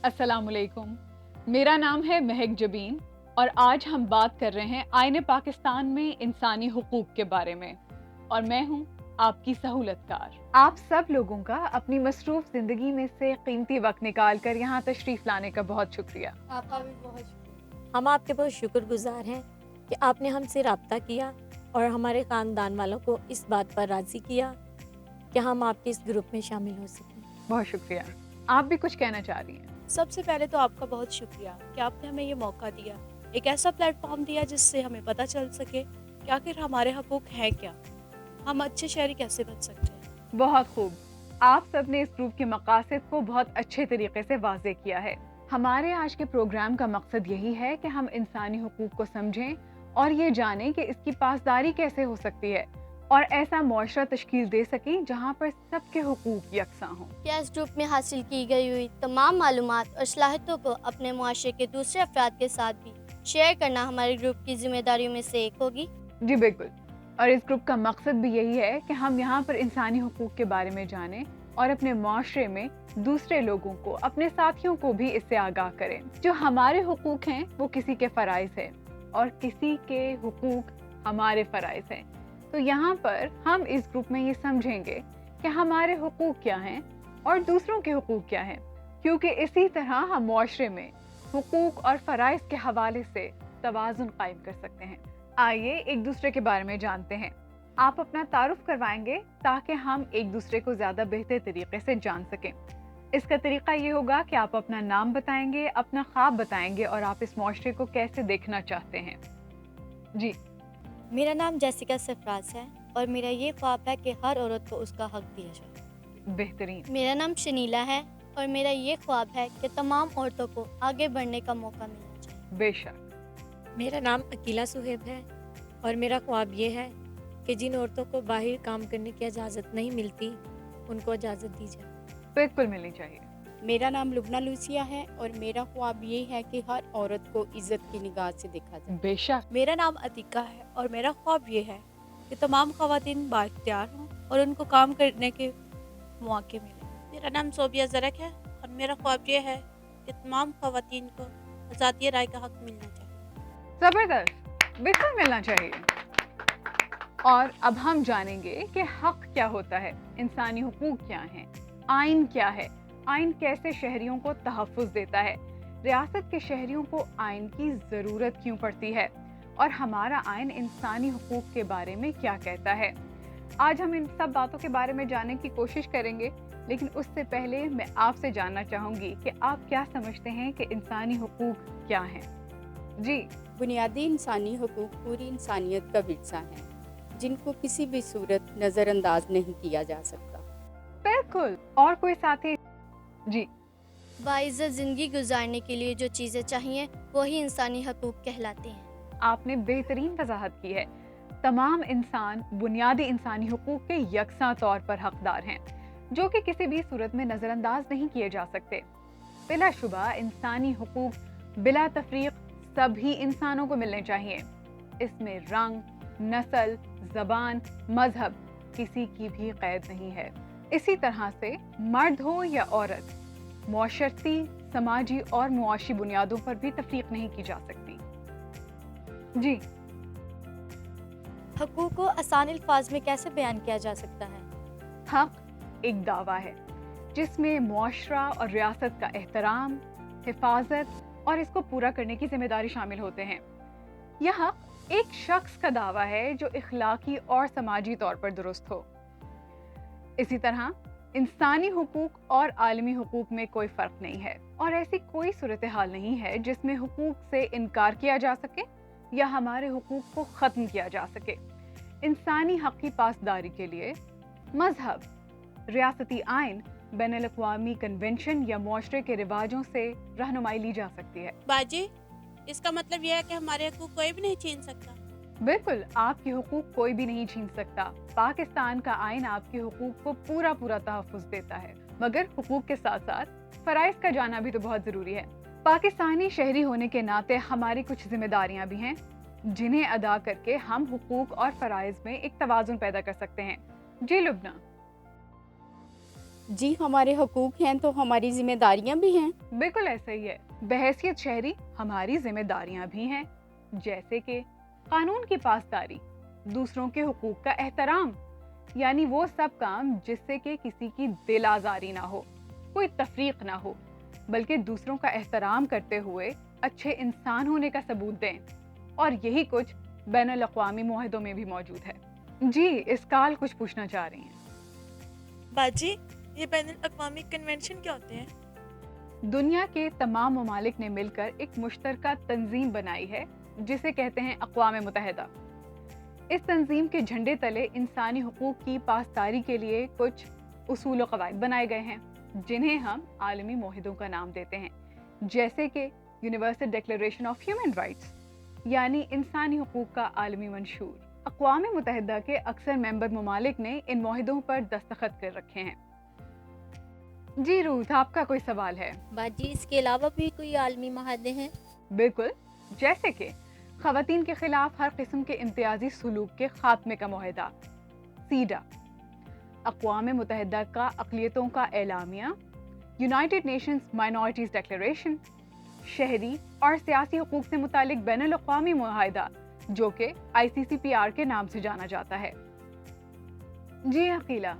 अस्सलाम वालेकुम। मेरा नाम है महक जबीन और आज हम बात कर रहे हैं आईने पाकिस्तान में इंसानी हुकूक के बारे में और मैं हूं आपकी सहूलतकार। आप सब लोगों का अपनी मसरूफ जिंदगी में से कीमती वक्त निकाल कर यहाँ तशरीफ लाने का बहुत शुक्रिया। आपका भी बहुत शुक्रिया। हम आपके बहुत शुक्रगुजार हैं कि आपने हमसे रब्ता किया और हमारे ख़ानदान वालों को इस बात पर राज़ी किया कि हम आपके इस ग्रुप में शामिल हो सकें। बहुत शुक्रिया। आप भी कुछ कहना चाह रही हैं? सबसे पहले तो आपका बहुत शुक्रिया कि आपने हमें ये मौका दिया, एक ऐसा प्लेटफॉर्म दिया जिससे हमें पता चल सके कि आखिर हमारे हकूक़ हैं क्या, हम अच्छे शहरी कैसे बन सकते हैं। बहुत खूब। आप सब ने इस ग्रुप के मकासद को बहुत अच्छे तरीके से वाज़े किया है। हमारे आज के प्रोग्राम का मकसद यही है कि हम इंसानी हुकूक को समझें और ये जानें कि इसकी पासदारी कैसे हो सकती है और ऐसा मुआशरा तश्कील दे सकें जहाँ पर सबके हुकूक यकसां हों। क्या इस ग्रुप में हासिल की गई हुई तमाम मालूमात और सलाहियतों को अपने मुआशरे के दूसरे अफराद के साथ भी शेयर करना हमारे ग्रुप की जिम्मेदारियों में से एक होगी? जी बिल्कुल। और इस ग्रुप का मकसद भी यही है कि हम यहाँ पर इंसानी हुकूक के बारे में जानें और अपने मुआशरे में दूसरे लोगों को, अपने साथियों को भी इससे आगाह करें। जो हमारे हुकूक हैं वो किसी के फ़राइज़ हैं और किसी के हुकूक हमारे फ़राइज़ हैं। तो यहाँ पर हम इस ग्रुप में ये समझेंगे कि हमारे हुकूक क्या हैं और दूसरों के हुकूक क्या हैं, क्योंकि इसी तरह हम मुआशरे में हुकूक और फ़राइज़ के हवाले से तवाज़ुन कायम कर सकते हैं। आइए एक दूसरे के बारे में जानते हैं। आप अपना तारुफ करवाएंगे ताकि हम एक दूसरे को ज़्यादा बेहतर तरीके से जान सकें। इसका तरीका ये होगा कि आप अपना नाम बताएंगे, अपना ख्वाब बताएंगे और आप इस मुआशरे को कैसे देखना चाहते हैं। जी। मेरा नाम जेसिका सरफराज है और मेरा ये ख्वाब है कि हर औरत को उसका हक दिया जाए। बेहतरीन। मेरा नाम शनीला है और मेरा ये ख्वाब है कि तमाम औरतों को आगे बढ़ने का मौका मिलना चाहिए। बेशक। मेरा नाम अकीला सुहेब है और मेरा ख्वाब ये है कि जिन औरतों को बाहर काम करने की इजाज़त नहीं मिलती उनको इजाज़त दी जाए। बिल्कुल मिलनी चाहिए। मेरा नाम लुबना लूसिया है और मेरा ख्वाब ये है कि हर औरत को इज्जत की निगाह से देखा जाए। बेशक। मेरा नाम अतिका है और मेरा ख्वाब ये है कि तमाम ख़वातीन बाइख्तियार हों और उनको काम करने के मौके मिलें। मेरा नाम सोबिया ज़रक है और मेरा ख्वाब ये है कि तमाम ख़वातीन को आज़ादी राय का हक मिलना चाहिए। ज़बरदस्त, बिल्कुल मिलना चाहिए। और अब हम जानेंगे कि हक क्या होता है, इंसानी हुकूक क्या हैं, आइन क्या है, आइन कैसे शहरियों को तहफ़्फ़ुज़ देता है, रियासत के शहरियों को आइन की ज़रूरत क्यों पड़ती है और हमारा आइन इंसानी हुकूक के बारे में क्या कहता है। आज हम इन सब बातों के बारे में जानने की कोशिश करेंगे, लेकिन उससे पहले मैं आपसे जानना चाहूँगी कि आप क्या समझते हैं कि इंसानी हुकूक क्या हैं? जी। बुनियादी इंसानी हकूक़ पूरी इंसानियत का विरसा है जिनको किसी भी सूरत नज़रअंदाज नहीं किया जा सकता। बिल्कुल। और कोई साथी? जी। बाइज़्ज़त ज़िंदगी गुजारने के लिए जो चीज़ें चाहिए वही इंसानी हकूक़ कहलाते हैं। आपने बेहतरीन वजाहत की है। तमाम इंसान बुनियादी इंसानी हुकूक के यकसा तौर पर हकदार हैं, जो कि किसी भी सूरत में नज़रअंदाज नहीं किए जा सकते। बिलाशुबा इंसानी हुकूक बिला तफरीक सभी इंसानों को मिलने चाहिए। इसमें रंग, नस्ल, ज़बान, मजहब किसी की भी कैद नहीं है। इसी तरह से मर्द हो या औरत, मुआशरती, समाजी और मुआशी बुनियादों पर भी तफरीक नहीं की जा सकती। जी। हकूक़ को आसान अल्फाज में कैसे बयान किया जा सकता है? हक एक दावा है जिसमें मुआशरा और रियासत का एहतराम, हिफाजत और इसको पूरा करने की जिम्मेदारी शामिल होते हैं। यह हक एक शख्स का दावा है जो इखलाकी और समाजी तौर पर दुरुस्त हो। इसी तरह इंसानी हुकूक और आलमी हुकूक में कोई फ़र्क नहीं है और ऐसी कोई सूरत हाल नहीं है जिसमें हुकूक से इनकार किया जा सके या हमारे हुकूक को ख़त्म किया जा सके। इंसानी हक की पासदारी के लिए मजहब, रियासती आइन, बैनुल अक़वामी कन्वेंशन या मुआशरे के रिवाजों से रहनुमाई ली जा सकती है। बाजी, इसका मतलब यह है कि हमारे हकूक़ कोई भी नहीं छीन सकता। बिल्कुल, आपके हुकूक कोई भी नहीं छीन सकता। पाकिस्तान का आइन आपके हुकूक को पूरा तहफ़्फ़ुज़ देता है, मगर हुकूक के साथ साथ फ़राइज़ का जाना भी तो बहुत ज़रूरी है। पाकिस्तानी शहरी होने के नाते हमारी कुछ जिम्मेदारियां भी हैं जिन्हें अदा करके हम हुकूक और फ़राइज़ में एक तवाज़ुन पैदा कर सकते हैं। जी लुबना। जी, हमारे हकूक़ हैं तो हमारी ज़िम्मेदारियाँ भी हैं। बिल्कुल ऐसा ही है। बहैसियत शहरी हमारी जिम्मेदारियां भी हैं, जैसे कि कानून की पासदारी, दूसरों के हुकूक का एहतराम, यानी वो सब काम जिससे कि किसी की दिल आज़ारी ना हो, कोई तफरीक ना हो, बल्कि दूसरों का एहतराम करते हुए अच्छे इंसान होने का सबूत दें। और यही कुछ बैनुल अक़वामी मुआहदों में भी मौजूद है। जी, इसकाल कुछ पूछना चाह रही हैं। बाजी, ये बैनुल अक़वामी कन्वेंशन क्या होते हैं? दुनिया के तमाम ममालिक ने मिलकर एक मुश्तरका तंजीम बनाई है जिसे कहते हैं अक़वाम मुत्तहिदा। इस तंजीम के झंडे तले इंसानी हुकूक की पासदारी के लिए कुछ उसूल व क़वाइद बनाए गए हैं जिन्हें हम आलमी मुआहदों का नाम देते हैं, जैसे कि universal declaration of human rights, यानी इंसानी हुकूक का आलमी मंशूर। अक़वाम मुत्तहिदा के अक्सर मेंबर ममालिक ने इन मुआहदों पर दस्तखत कर रखे हैं। जी रूथ, आपका कोई सवाल है? बाजी, इसके अलावा भी कोई आलमी मुआहदे हैं? बिल्कुल, जैसे कि ख़वातीन के खिलाफ हर किस्म के इम्तियाजी सलूक के खात्मे का मुआहदा, सीडा, अक़वाम मुत्तहिदा का अक़लियतों का एलामिया, यूनाइटेड नेशंस माइनॉरिटीज़ डिक्लेरेशन, शहरी और सियासी हुकूक से मुतालिक बैनुल अक़वामी मुआहदा जो कि ICCPR के नाम से जाना जाता है। जी अकीला,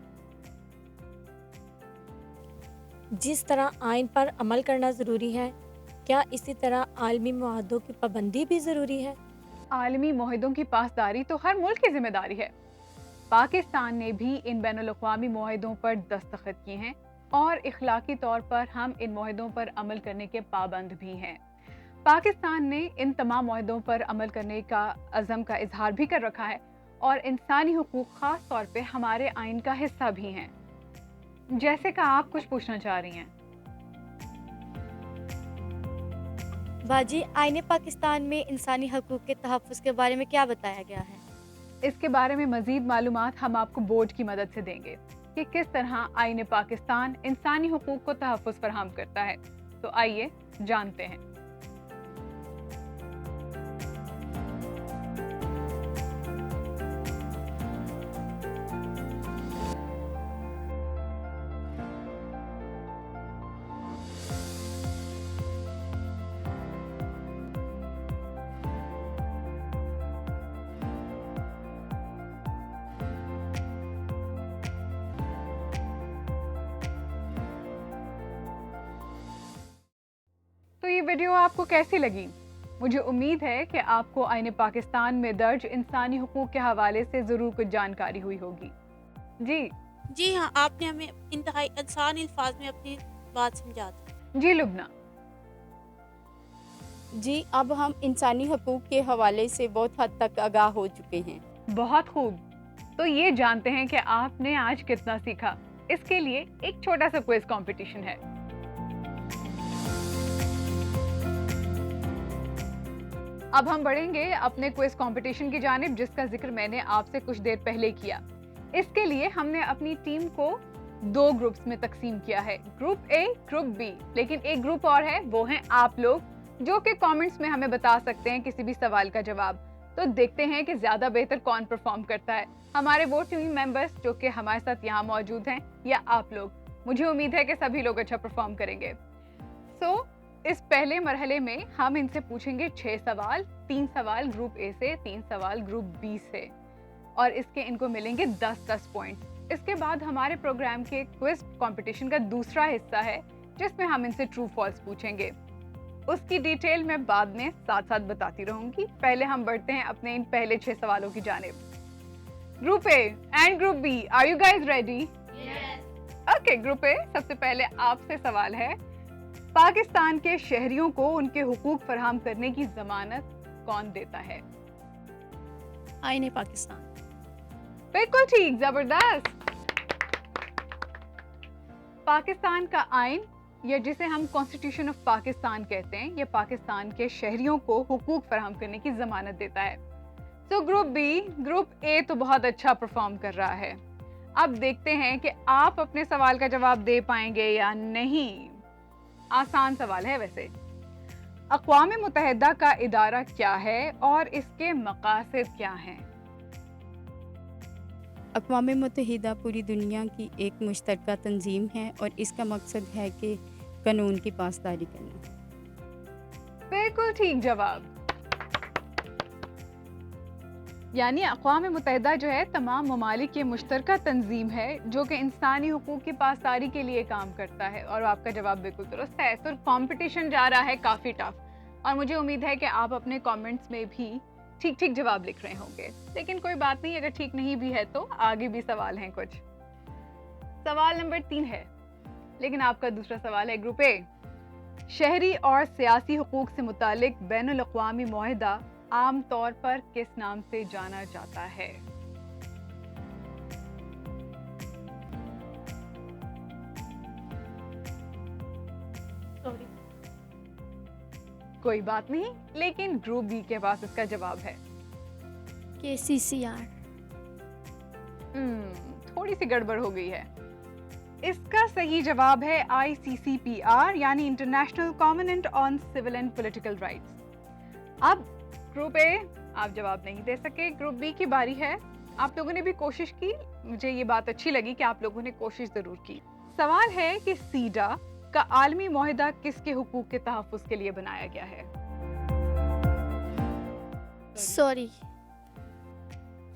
जिस तरह आइन पर अमल करना ज़रूरी है, क्या इसी तरह आलमी मुआहदों की पाबंदी भी ज़रूरी है? आलमी मुआहदों की पासदारी तो हर मुल्क की जिम्मेदारी है। पाकिस्तान ने भी इन बैनुल अक़वामी मुआहदों पर दस्तखत किए हैं और इखलाकी तौर पर हम इन मुआहदों पर अमल करने के पाबंद भी हैं। पाकिस्तान ने इन तमाम मुआहदों पर अमल करने का अज़म का इजहार भी कर रखा है और इंसानी हुकूक ख़ास तौर पे हमारे आइन का हिस्सा भी हैं। जैसे कि आप कुछ पूछना चाह रही हैं। बाजी, आईने पाकिस्तान में इंसानी हकूक़ के तहफ़्फ़ुज़ के बारे में क्या बताया गया है? इसके बारे में मज़ीद मालूमात हम आपको बोर्ड की मदद से देंगे कि किस तरह आईने पाकिस्तान इंसानी हुकूक को तहफ़्फ़ुज़ फराहम करता है। तो आइए जानते हैं। तो ये वीडियो आपको कैसी लगी? मुझे उम्मीद है कि आपको आईने पाकिस्तान में दर्ज इंसानी हुकूक के हवाले से ज़रूर कुछ जानकारी हुई होगी। जी हाँ, आपने हमें इंतहाई आसान अल्फाज में अपनी बात समझा दी। जी लुबना। जी, अब हम इंसानी हकूक़ के हवाले से बहुत हद तक आगाह हो चुके हैं। बहुत खूब। तो ये जानते हैं कि आपने आज कितना सीखा। इसके लिए एक छोटा सा क्विज कंपटीशन है। अब हम बढ़ेंगे अपने क्विज कंपटीशन की जानिब, जिसका जिक्र मैंने आपसे कुछ देर पहले किया। इसके लिए हमने अपनी टीम को 2 ग्रुप्स में तकसीम किया है, ग्रुप A, ग्रुप B। लेकिन एक ग्रुप और है, वो हैं आप लोग, जो कि कमेंट्स में हमें बता सकते हैं किसी भी सवाल का जवाब। तो देखते हैं कि ज्यादा बेहतर कौन परफॉर्म करता है, हमारे वो टीम मेंबर्स जो कि हमारे साथ यहाँ मौजूद हैं, या आप लोग। मुझे उम्मीद है कि सभी लोग अच्छा परफॉर्म करेंगे। इस पहले मरहले में हम इनसे पूछेंगे 6 सवाल, 3 सवाल ग्रुप A से, 3 सवाल ग्रुप B से, और इसके इनको मिलेंगे 10-10 पॉइंट्स। इसके बाद हमारे प्रोग्राम के क्विज कंपटीशन का दूसरा हिस्सा है जिसमें हम इनसे ट्रू फॉल्स पूछेंगे। उसकी डिटेल मैं बाद में साथ साथ बताती रहूंगी। पहले हम बढ़ते हैं अपने इन पहले 6 सवालों की जानिब। Group A and group B, are you guys ready? Okay, group A, सबसे पहले आपसे सवाल है, पाकिस्तान के शहरियों को उनके हुकूक फराहम करने की जमानत कौन देता है? आईने पाकिस्तान। बिल्कुल ठीक, जबरदस्त। पाकिस्तान का आइन, या जिसे हम कॉन्स्टिट्यूशन ऑफ पाकिस्तान कहते हैं, ये पाकिस्तान के शहरियों को हुकूक फराहम करने की जमानत देता है। तो ग्रुप B, ग्रुप A तो बहुत अच्छा परफॉर्म कर रहा है। अब देखते हैं कि आप अपने सवाल का जवाब दे पाएंगे या नहीं। आसान सवाल है वैसे। अक़वाम मुत्तहिदा का इदारा क्या है और इसके मक़ासिद क्या हैं? अक़वाम मुत्तहिदा पूरी दुनिया की एक मुश्तरका तंजीम है और इसका मकसद है कि कानून की पासदारी करना। बिल्कुल ठीक जवाब। यानी अक़वाम मुत्तहिदा जो है तमाम ममालिक की मुश्तरका तंजीम है जो कि इंसानी हुकूक की पासदारी के लिए काम करता है, और आपका जवाब बिल्कुल दुरुस्त है। तो कंपटीशन जा रहा है काफ़ी टफ, और मुझे उम्मीद है कि आप अपने कमेंट्स में भी ठीक ठीक जवाब लिख रहे होंगे, लेकिन कोई बात नहीं, अगर ठीक नहीं भी है तो आगे भी सवाल हैं कुछ। सवाल नंबर 3 है, लेकिन आपका दूसरा सवाल है ग्रुप ए। शहरी और सियासी हुकूक से मुतालिक बैनुल अक़वामी मुआहिदा आम तौर पर किस नाम से जाना जाता है? सॉरी। कोई बात नहीं, लेकिन ग्रुप बी के पास इसका जवाब है। KCCR। थोड़ी सी गड़बड़ हो गई है। इसका सही जवाब है ICCPR, यानी international covenant on civil and political rights. अब ग्रुप ए आप जवाब नहीं दे सके, ग्रुप बी की बारी है। आप लोगों ने भी कोशिश की, मुझे ये बात अच्छी लगी कि आप लोगों ने कोशिश जरूर की। सवाल है कि सीडा का आलमी मुआहिदा किसके हुकूक के तहफ़्फ़ुज़ के लिए बनाया गया है? सॉरी।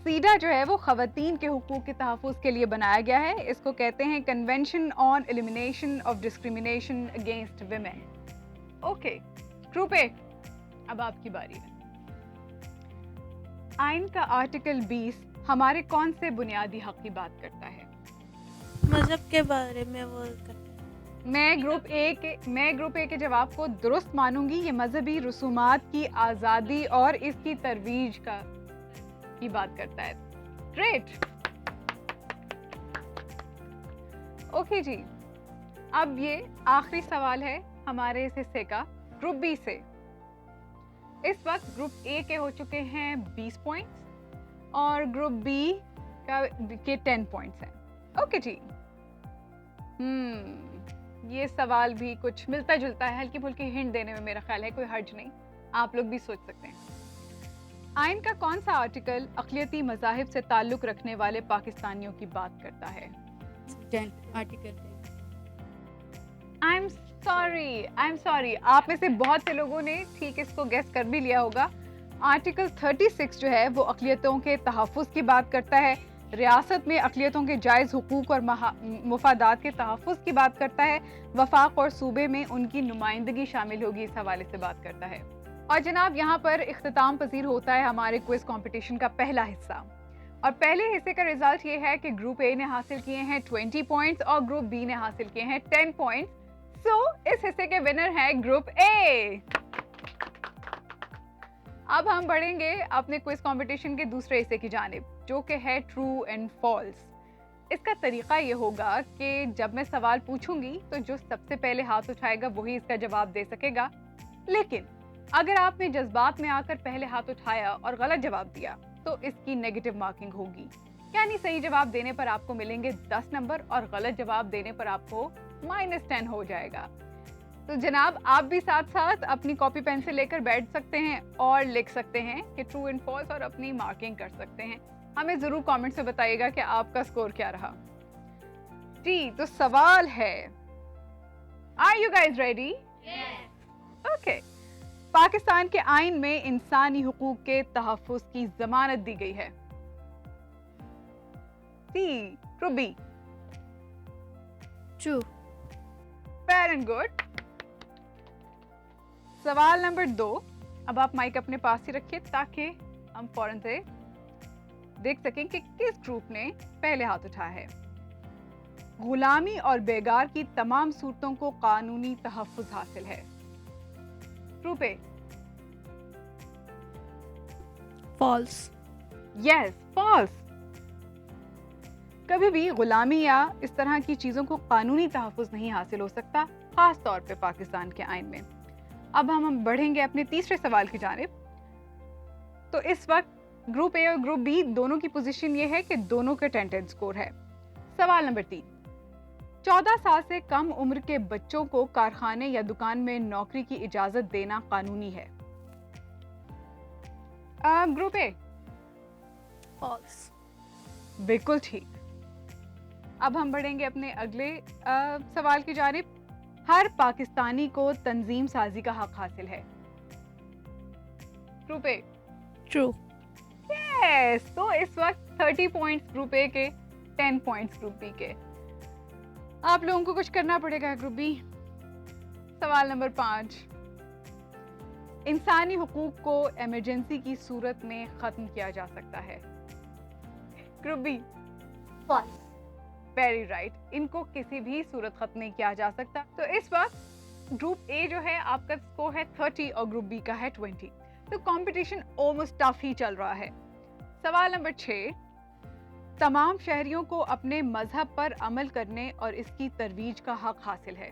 सीडा जो है वो ख़वातीन के हुकूक के तहफ़्फ़ुज़ के लिए बनाया गया है। इसको कहते हैं convention on elimination of discrimination against women. Okay group A, अब आपकी बारी है। आइन का आर्टिकल 20 हमारे कौन से बुनियादी हक की बात करता है? मज़हब के बारे में वो करते हैं। मैं ग्रुप ए के जवाब को दुरुस्त मानूंगी। ये मजहबी रसूमात की आज़ादी और इसकी तरवीज की बात करता है। ग्रेट। ओके जी, अब ये आखिरी सवाल है हमारे इस हिस्से का ग्रुप बी से। इस वक्त ग्रुप ए के हो चुके हैं 20 पॉइंट्स और ग्रुप बी के 10 पॉइंट्स हैं। ओके जी, ये सवाल भी कुछ मिलता जुलता है, हल्की फुल्की हिंट देने में मेरा ख्याल है कोई हर्ज नहीं, आप लोग भी सोच सकते हैं। आइन का कौन सा आर्टिकल अक़लियती मज़ाहिब से ताल्लुक़ रखने वाले पाकिस्तानियों की बात करता है? 10 आर्टिकल। आई एम सॉरी, आप में से बहुत से लोगों ने ठीक इसको गेस कर भी लिया होगा। आर्टिकल 36 जो है वो अक़लियतों के तहफ़्फ़ुज़ की बात करता है, रियासत में अक़लियतों के जायज़ हुकूक और मुफादात के तहफ़्फ़ुज़ की बात करता है, वफाक और सूबे में उनकी नुमाइंदगी शामिल होगी, इस हवाले से बात करता है। और जनाब यहाँ पर इख्तिताम पजीर होता है हमारे क्विज़ कंपटीशन का पहला हिस्सा, और पहले हिस्से का रिजल्ट ये है कि ग्रुप ए ने हासिल किए हैं 20 पॉइंट्स और ग्रुप बी ने हासिल किए हैं 10 पॉइंट्स। सो इस हिस्से के विनर है ग्रुप ए। अब हम बढ़ेंगे अपने क्विज कंपटीशन के दूसरे हिस्से की जानिब, जो कि है ट्रू एंड फॉल्स। इसका तरीका ये होगा कि जब मैं सवाल पूछूंगी तो जो सबसे पहले हाथ उठाएगा वही इसका जवाब दे सकेगा, लेकिन अगर आपने जज्बात में आकर पहले हाथ उठाया और गलत जवाब दिया तो इसकी नेगेटिव मार्किंग होगी, यानी सही जवाब देने पर आपको मिलेंगे 10 नंबर और गलत जवाब देने पर आपको -10 हो जाएगा। तो जनाब आप भी साथ साथ अपनी कॉपी पेन से लेकर बैठ सकते हैं और लिख सकते हैं कि ट्रू एंड फॉल्स और अपनी मार्किंग कर सकते हैं। हमें जरूर कमेंट से बताइएगा कि आपका स्कोर क्या रहा। जी, तो सवाल है, are you guys ready? Okay. Pakistan के आइन में इंसानी हुकूक के तहफ़्फ़ुज़ की जमानत दी गई है। C, Ruby. True. Fair and good. सवाल नंबर 2, अब आप माइक अपने पास ही रखिए ताकि हम फौरन से देख सकें कि किस ग्रुप ने पहले हाथ उठाया है। गुलामी और बेगार की तमाम सूरतों को कानूनी तहफ़्फ़ुज़ हासिल है। Group A. False. Yes, false. कभी भी गुलामी या इस तरह की चीजों को कानूनी तहफ़्फ़ुज़ नहीं हासिल हो सकता, खास तौर पे पाकिस्तान के आइन में। अब हम बढ़ेंगे अपने तीसरे सवाल की जानिब। तो इस वक्त ग्रुप ए और ग्रुप बी दोनों की पोजीशन ये है कि दोनों के 10 स्कोर है। सवाल नंबर 3, 14 साल से कम उम्र के बच्चों को कारखाने या दुकान में नौकरी की इजाजत देना कानूनी है। Group A. फॉल्स। बिल्कुल ठीक। अब हम बढ़ेंगे अपने अगले सवाल की जानिब। हर पाकिस्तानी को तंजीम साजी का हक हासिल है। ग्रुप ए। ट्रू। यस, तो इस वक्त 30 पॉइंट्स ग्रुप ए के, 10 पॉइंट्स ग्रुप बी के। आप लोगों को कुछ करना पड़ेगा ग्रुप बी। सवाल नंबर 5, इंसानी हुकूक को इमरजेंसी की सूरत में खत्म किया जा सकता है। Group B. False. Very right, इनको किसी भी सूरत खत्म नहीं किया जा सकता। तो इस वक्त ग्रुप ए जो है आपका स्कोर है 30 और ग्रुप बी का है 20। तो कंपटीशन ऑलमोस्ट टफ ही चल रहा है। सवाल नंबर 6, तमाम शहरियों को अपने मजहब पर अमल करने और इसकी तरवीज का हक हासिल है।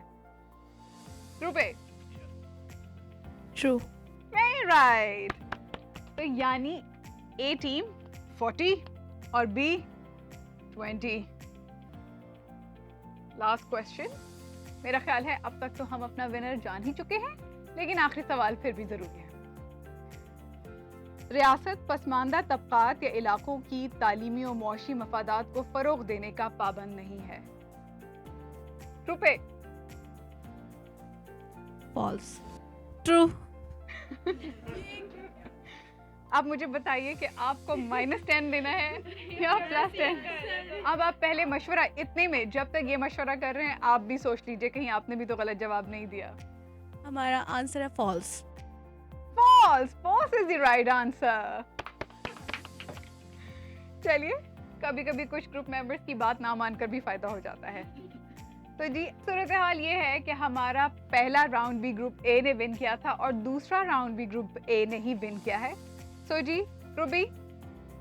ग्रुप ए। ट्रू। वेरी राइट, तो यानी ए टीम 40 और बी 20। Last question. मेरा ख्याल है अब तक तो हम अपना विनर जान ही चुके हैं, लेकिन आखिरी सवाल फिर भी जरूरी है। रियासत पसमानदा तबकात या इलाकों की तालीमी और मुआशी मफादात को फरोग देने का पाबंद नहीं है। Group A. फॉल्स। ट्रू। अब मुझे बताइए कि आपको -10 देना है या +10? अब आप पहले मशवरा, इतने में जब तक ये मशवरा कर रहे हैं आप भी सोच लीजिए कहीं आपने भी तो गलत जवाब नहीं दिया। हमारा आंसर है false. False. False is the right answer. चलिए, कभी कभी कुछ ग्रुप मेंबर्स की बात ना मानकर भी फायदा हो जाता है। तो जी, सूरत हाल ये है कि हमारा पहला राउंड भी ग्रुप ए ने विन किया था और दूसरा राउंड भी ग्रुप ए ने ही विन किया है। सो जी, group B,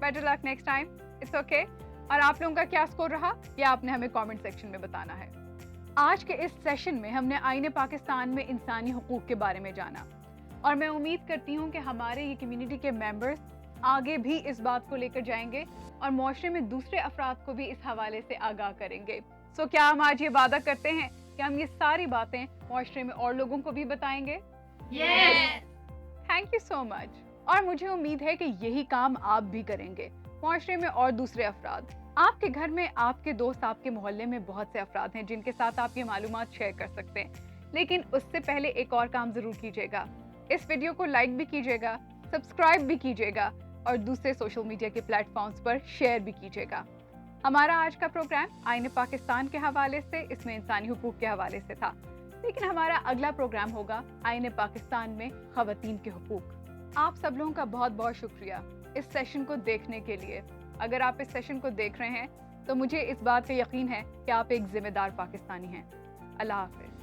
better luck next time. It's okay. और आप लोगों का क्या स्कोर रहा ये आपने हमें कमेंट सेक्शन में बताना है। आज के इस सेशन में हमने आईने पाकिस्तान में इंसानी हुकूक के बारे में जाना और मैं उम्मीद करती हूँ कि हमारे ये कम्युनिटी के मेंबर्स आगे भी इस बात को लेकर जाएंगे और मुआशरे में दूसरे अफराद को भी इस हवाले से आगाह करेंगे। सो क्या हम आज ये वादा करते हैं कि हम ये सारी बातें मुआशरे में और लोगों को भी बताएंगे? Yes! Thank you so much. और मुझे उम्मीद है कि यही काम आप भी करेंगे। मुआशरे में और दूसरे अफराद, आपके घर में आपके दोस्त, आपके मोहल्ले में बहुत से अफराद हैं जिनके साथ आप ये मालूमात शेयर कर सकते हैं। लेकिन उससे पहले एक और काम जरूर कीजिएगा, इस वीडियो को लाइक भी कीजिएगा, सब्सक्राइब भी कीजिएगा और दूसरे सोशल मीडिया के प्लेटफॉर्म्स पर शेयर भी कीजिएगा। हमारा आज का प्रोग्राम आईने पाकिस्तान के हवाले से, इसमें इंसानी हुकूक के हवाले से था, लेकिन हमारा अगला प्रोग्राम होगा आईने पाकिस्तान में ख़वातीन के हुकूक। आप सब लोगों का बहुत बहुत शुक्रिया इस सेशन को देखने के लिए। अगर आप इस सेशन को देख रहे हैं तो मुझे इस बात पे यकीन है कि आप एक जिम्मेदार पाकिस्तानी हैं। अल्लाह हाफ़िज़।